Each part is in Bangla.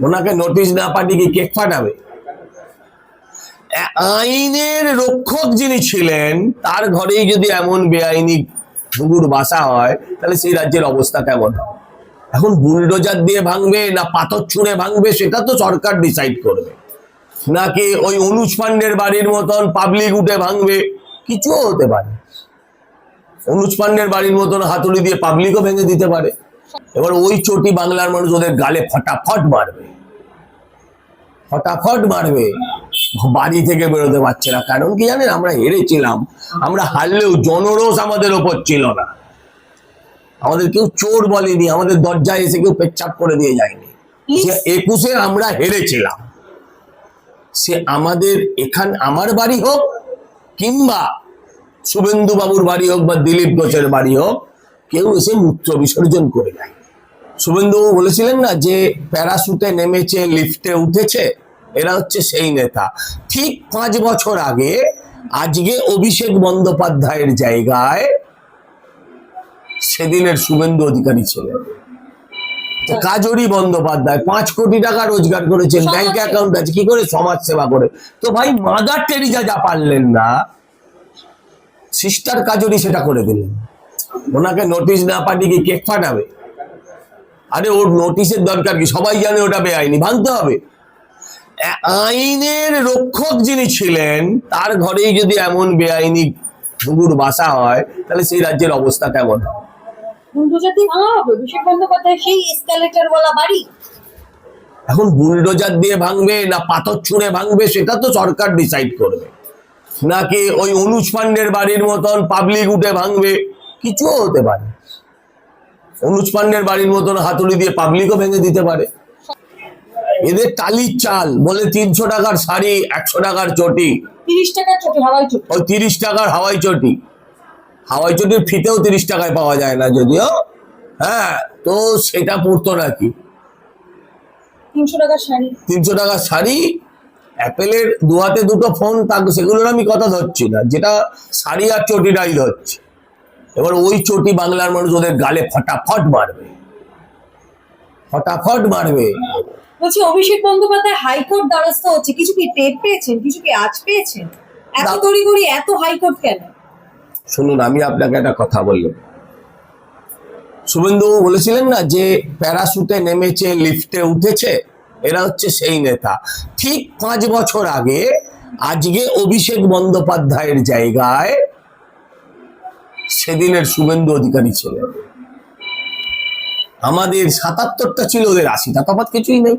ওনাকে নোটিশ না পাঠিয়ে কি কেক ফাটাবে? আইনের রক্ষক যিনি ছিলেন তার ঘরেই যদি এমন বেআইনি ঘুঘুর বাসা হয়, তাহলে সেই রাজ্যের অবস্থা কেমন? এখন বুলডোজার দিয়ে ভাঙবে না পাথর ছুঁড়ে ভাঙবে সেটা তো সরকার ডিসাইড করবে, নাকি ওই অনুজ পান্ডের বাড়ির মতন পাবলিক উঠে ভাঙবে, কিছুও হতে পারে। অনুজ পান্ডের বাড়ির মতন হাতুড়ি দিয়ে পাবলিকও ভেঙে দিতে পারে। এবার ওই চটি বাংলার মানুষ ওদের গালে ফটাফট মারবে, ফটাফট মারবে, বাড়ি থেকে বেরোতে পারছে না। কারণ কি জানেন, আমরা হেরেছিলাম। আমরা হারলেও জনরোষ আমাদের ওপর ছিল না। আমাদের কেউ চোর বলেনি, আমাদের দরজায় এসে কেউ পেচ্ছাপ করে দিয়ে যায়নি। 21-এ আমরা হেরেছিলাম। সে আমাদের আমার বাড়ি হোক কিংবা শুভেন্দু বাবুর বাড়ি হোক বা দিলীপ ঘোষের বাড়ি হোক, কেউ এসে মূত্র বিসর্জন করে দেয়। শুভেন্দু বাবু বলেছিলেন না যে প্যারাশুটে নেমেছে, লিফটে উঠেছে, এরা হচ্ছে সেই নেতা। ঠিক 5 বছর আগে আজকে অভিষেক বন্দ্যোপাধ্যায়ের জায়গায় সেদিনের শুভেন্দু অধিকারী ছিলেন। কাজরি বন্দ্যোপাধ্যায় 5 কোটি টাকা রোজগার করেছেন, ব্যাংক অ্যাকাউন্ট আছে, কি করে? সমাজ সেবা করে। তো ভাই মাদার টেরিজা যা পারলেন না, সিস্টার কাজরি সেটা করে দিলেন। ওনাকে নোটিশ না পাঠিয়ে কি কেক ফাটাবে? আরে ওর নোটিশের দরকার কি? সবাই জানে ওটা বেআইনি, ভাঙতে হবে। আইনের রক্ষক যিনি ছিলেন তার ঘরেই যদি এমন বেআইনি ঘুঘুর বাসা হয়, তাহলে সেই রাজ্যের অবস্থা কেমন? এখন বুলডোজার দিয়ে ভাঙবে না পাথর ছুঁড়ে ভাঙবে সেটা তো সরকার ডিসাইড করবে, নাকি ওই অনুজ পান্ডের বাড়ির মতন পাবলিক উঠে ভাঙবে, কিছুও হতে পারে। অনুজ পান্ডের বাড়ির মতন হাতুড়ি দিয়ে পাবলিকও ভেঙে দিতে পারে। এদের টালির চাল বলে 300 টাকার শাড়ি, 100 টাকার চটি, 30 টাকার চটি, হাওয়াই চটি, ওই 30 টাকার হাওয়াই চটি। হাওয়াই চটির ফিতেও 30 টাকায় পাওয়া যায় না যদিও, হ্যাঁ, তো সেটা পড়তো নাকি 300 টাকার শাড়ি, 300 টাকার শাড়ি। অ্যাপেলের 2 হাতে 2টো ফোন, সেগুলোর আমি কথা ধরছি না, যেটা শাড়ি আর চটিটাই ধরছি। এবার ওই চটি বাংলার মানুষ ওদের গালে ফটাফট মারবে, ফটাফট মারবে। বলছি অভিষেক বন্দ্যোপাধ্যায় হাইকোর্ট দ্বারস্থ হচ্ছে, কিছু কি টের পেয়েছেন? কিছু কি আজ পেয়েছেন? এত তড়িঘড়ি, এত হাইকোর্ট কেন? শুনুন, আমি আপনাকে একটা কথা বললাম। শুভেন্দু বলেছিলেন না যে প্যারাশুটে নেমেছে, লিফটে উঠেছে, এরা হচ্ছে সেই নেতা। ঠিক 5 বছর আগে আজকে অভিষেক বন্দ্যোপাধ্যায়ের জায়গায় সেদিনের শুভেন্দু অধিকারী ছিলেন। আমাদের 77টা ছিল, ওদের 80টা, তফাৎ কিছুই নেই।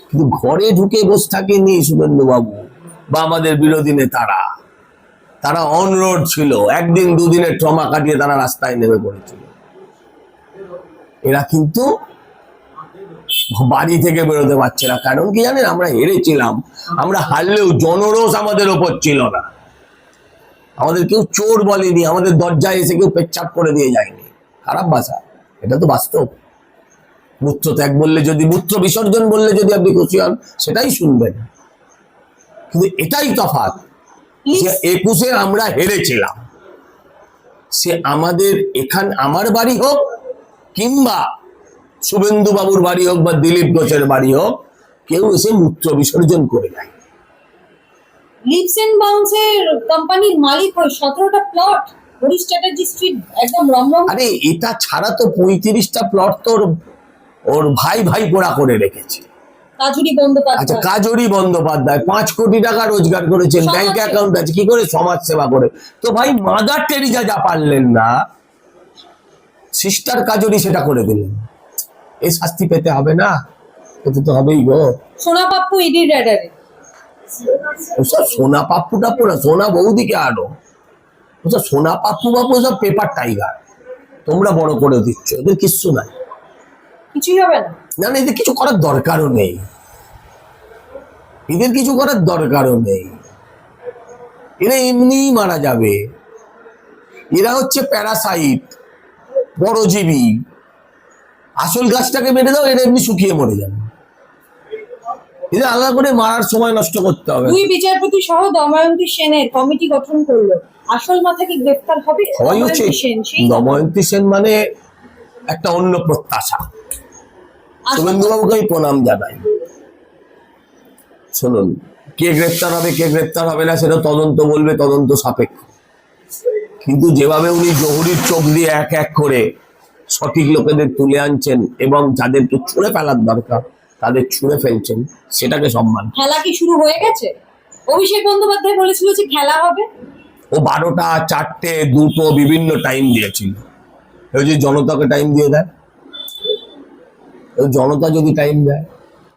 কিন্তু ঘরে ঢুকে বসে থাকেনি শুভেন্দু বাবু বা আমাদের বিরোধী নেতারা। তারা অন রোড ছিল, একদিন দুদিনের ট্রমা কাটিয়ে তারা রাস্তায় নেমে পড়েছিল। এরা কিন্তু বাড়ি থেকে বেরোতে পারছে না। কারণ কি জানেন, আমরা হেরেছিলাম। আমরা হারলেও জনরোষ আমাদের ওপর ছিল না। আমাদের কেউ চোর বলেনি, আমাদের দরজায় এসে কেউ পেচ্ছাপ করে দিয়ে যায়নি। খারাপ ভাষা, এটা তো বাস্তব। মূত্র ত্যাগ বললে, যদি মূত্র বিসর্জন বললে যদি আপনি খুশি হন, সেটাই শুনবেন। কিন্তু এটাই তফাৎ যে 21-এ আমরা হেরেছিলাম। সে আমাদের আমার বাড়ি হোক কিংবা শুভেন্দু বাবুর বাড়ি হোক বা দিলীপ ঘোষের বাড়ি হোক, কেউ এসে মূত্র বিসর্জন করে যায়। লিপস এন্ড বাউন্সের কোম্পানির মালিক হয়, 17টা প্লট হরিশ চ্যাটার্জি স্ট্রিট, একদম রমরম। আরে এটা ছাড়া তো 35টা প্লট তো ওর ভাই পোড়া করে রেখেছে। কাজরি বন্দ্যোপাধ্যায়, আচ্ছা, কাজরি বন্দ্যোপাধ্যায় 5 কোটি টাকা রোজগার করেছেন, ব্যাংক অ্যাকাউন্ট আছে, কি করে? সমাজ সেবা করে। তো ভাই মাদার টেরিজা যা পারলেন না, সিস্টার কাজরি সেটা করে দিলেন। এই শাস্তি পেতে হবে না? পেতে তো হবেই গো। সোনা পাপ্পু ইডি রেডারে। ওসব সোনা পাপ্পু টাপ্পু না, সোনা বৌদিকে আনো। ওসব সোনা পাপ্পু বাপু সব পেপার টাইগার, তোমরা বড় করে দিচ্ছ, এদের কিচ্ছু নাই, কিছুই হবে না। না না, এদের কিছু করার দরকারও নেই, এদের কিছু করার দরকারও নেই। এরা এমনিই মারা যাবে। এরা হচ্ছে প্যারাসাইট, পরজীবী। আসল গাছটাকে মেরে দাও, এরা এমনি শুকিয়ে মরে যাবে। এদের আলাদা করে মারার সময় নষ্ট করতে হবে। 2 বিচারপতি সহ দময়ন্তী সেনের কমিটি গঠন করলো। আসল মাথা কি গ্রেফতার হবে? দময়ন্তী সেন মানে একটা অন্য প্রত্যাশা। শুভেন্দুবাবুকে আমি প্রণাম জানাই। শুনুন, কে গ্রেপ্তার হবে কে গ্রেপ্তার হবে না সেটা তদন্ত বলবে, তদন্ত সাপেক্ষ। কিন্তু যেভাবে উনি জহুরির চোখ দিয়ে এক এক করে সঠিক লোকেদের তুলে আনছেন এবং যাদেরকে ছুঁড়ে ফেলার দরকার তাদের ছুঁড়ে ফেলছেন, সেটাকে সম্মান। খেলা কি শুরু হয়ে গেছে? অভিষেক বন্দ্যোপাধ্যায় বলেছিল যে খেলা হবে। ও 12টা, 4টে, 2টো বিভিন্ন টাইম দিয়েছিল। ওই যে জনতাকে টাইম দিয়ে দেয়, ওই জনতা যদি টাইম দেয়